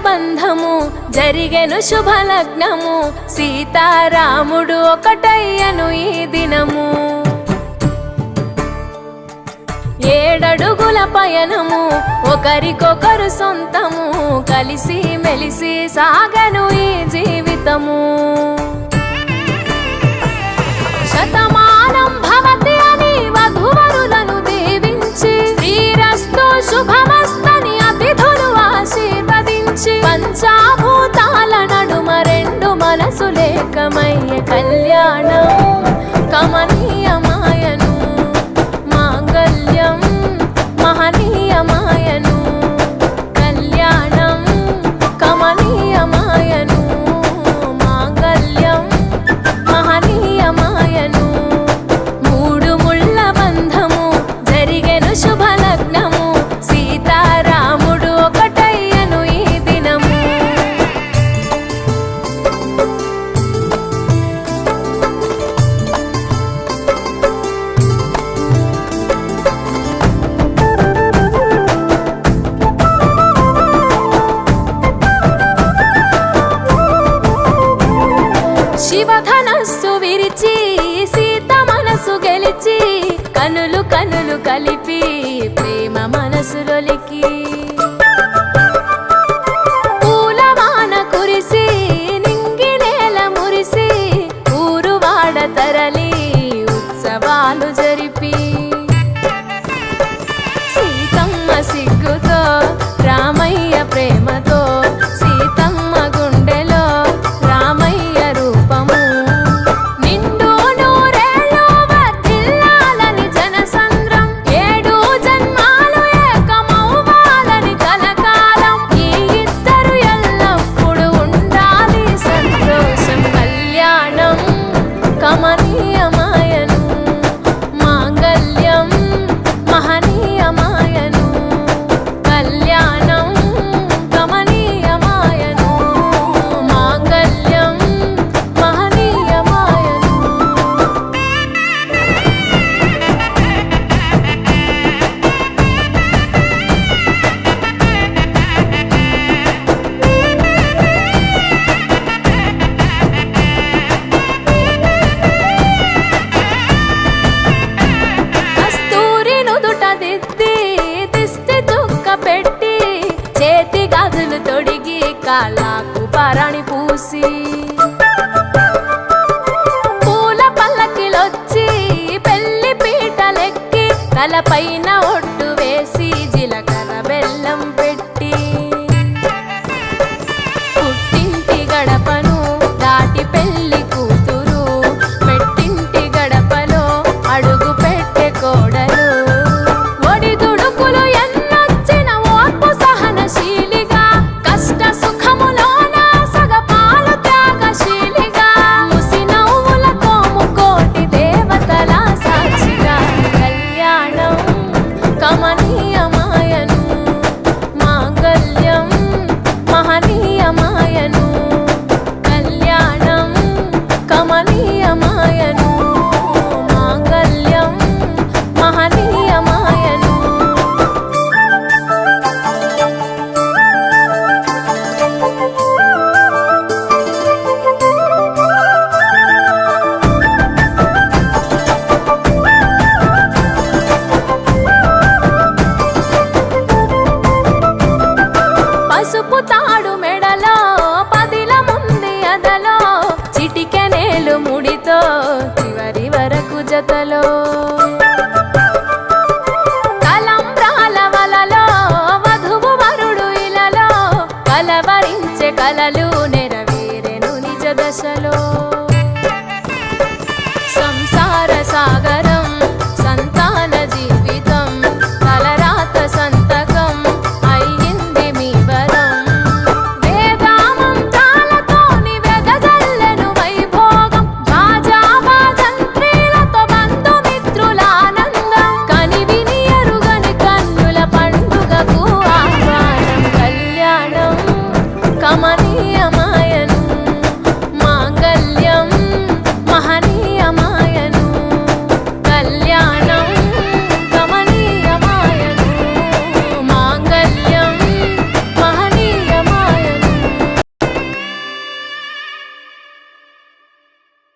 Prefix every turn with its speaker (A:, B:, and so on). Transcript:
A: బంధము జరిగెను శుభలగ్నము సీతారాముడు ఒకటయ్యను ఈ దినము 7 అడుగుల పయనము ఒకరికొకరు సొంతము కలిసి మెలిసి సాగను ఈ జీవితము శతమానం భవతి అని వధువరులను దీవించి శ్రీరస్తు శుభమస్తని అతిథులు ఆశీర్వదించి పంచాభూతాల నడుమ 2 మనసులేకమయ్యే కళ్యాణం కమనీయమాయను మాంగళ్యం మహనీయమాయను కళ్యాణం కమనీయమాయను మాంగళ్యం మహనీయమాయను 3 ముళ్ళ బంధము జరిగెను శుభలగ్నము సీతారాముడు ఒకటయ్యను ఈ దినము శివధనస్సు విరిచి సీత మనసు గెలిచి కనులు కనులు కలిపి ప్రేమ మనసులొలికి పూలవాన కురిసి నింగి నేల మురిసి ఊరు వాడ తరలి ఉత్సవాలు జరిపి సీతమ్మ సిగ్గుతో రామయ్య ప్రేమతో సీతమ్మ గుండెలో రామయ్య రూపము నిండు నూరేళ్ళు వర్ధిల్లాలని జనసంద్రం 7 జన్మాలు ఏకమవ్వాలని కలకాలం ఈ ఇద్దరు ఎల్లప్పుడూ ఉండాలి సంతోషం కళ్యాణం కమనీయమాయను మాంగళ్యం మహనీయమాయను కళ్యాణం కమనీయమాయను మాంగళ్యం మహనీయమాయను కస్తూరి నుదుట దిద్ది దిష్టి చుక్క పెట్టి చేతి గాజులు తొడిగి కాళ్ళకు పరాణి పూసి పూల పల్లకిలొచ్చి పెళ్లి పీటలెక్కి తలపైన ఒట్టు వేసి జీలకర్ర బెల్లం పెట్టి పుట్టింటి గడపను దాటి పెళ్లి కూతురు పెట్టింటి గడపలో అడుగు పెట్టే కోడలు ఒడిదుడుకులు ఎన్నొచ్చిన ఓర్పు సహనశీలిగా కష్ట సుఖములోన సగపాలు త్యాగశీలిగా ముసి నవ్వులతో ముకోటి దేవతల సాక్షిగా కళ్యాణం కమనీయమాయను మాంగళ్యం మహనీయమాయను కళ్యాణం కమనీయమాయను మాంగళ్యం మహనీయమాయను పసుపు తాడు మెడలో పదిల ముంది అదలో చిటికెనేలు ముడితో చివరి వరకు జతలో తలంబ్రాల వలలో వధువు వరుడు ఇలలో కలవరించే కలలు నెరవేరెను నిజ దశలో సంసార సాగరం సంతాన జీవితం తలరాత సంతకం అయ్యింది మీ వరం వేదామంత్రాలతోని వెదజల్లెను వైభోగం భాజావాజంత్రీలతో బంధుమిత్రుల ఆనందం కనివిని ఎరుగని కన్నుల పండుగకు ఆహ్వానం కళ్యాణం కమనీయమాయను మాంగళ్యం